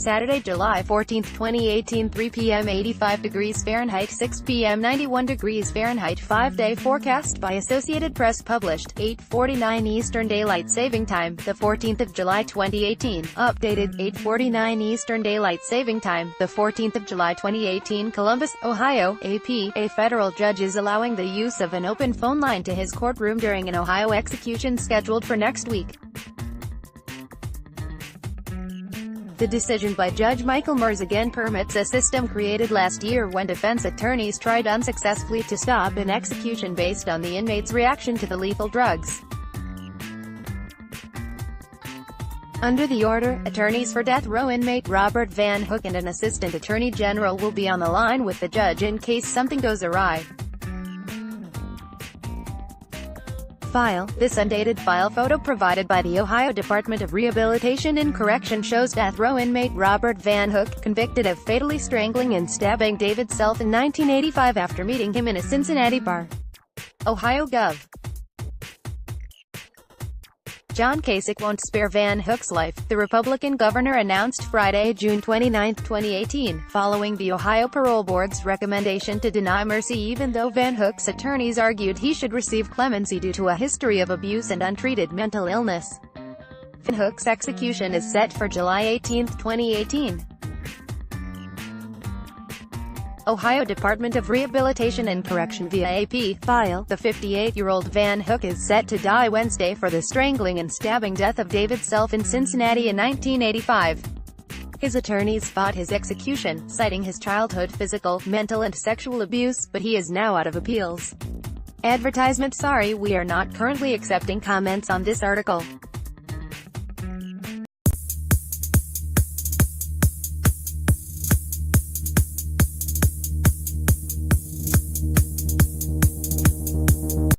Saturday, July 14, 2018, 3 p.m. 85 degrees Fahrenheit, 6 p.m. 91 degrees Fahrenheit. 5-day forecast by Associated Press, published 8:49 Eastern Daylight Saving Time, the 14th of July 2018. Updated 8:49 Eastern Daylight Saving Time, the 14th of July 2018. Columbus, Ohio, AP. A federal judge is allowing the use of an open phone line to his courtroom during an Ohio execution scheduled for next week. The decision by Judge Michael Merz again permits a system created last year when defense attorneys tried unsuccessfully to stop an execution based on the inmate's reaction to the lethal drugs. Under the order, attorneys for death row inmate Robert Van Hook and an assistant attorney general will be on the line with the judge in case something goes awry. File. This undated file photo provided by the Ohio Department of Rehabilitation and Correction shows death row inmate Robert Van Hook, convicted of fatally strangling and stabbing David Self in 1985 after meeting him in a Cincinnati bar. Ohio Gov. John Kasich won't spare Van Hook's life, the Republican governor announced Friday, June 29, 2018, following the Ohio Parole Board's recommendation to deny mercy even though Van Hook's attorneys argued he should receive clemency due to a history of abuse and untreated mental illness. Van Hook's execution is set for July 18, 2018. Ohio Department of Rehabilitation and Correction via AP. File. The 58-year-old Van Hook is set to die Wednesday for the strangling and stabbing death of David Self in Cincinnati in 1985. His attorneys fought his execution, citing his childhood physical, mental and sexual abuse, but he is now out of appeals. Advertisement. Sorry, we are not currently accepting comments on this article.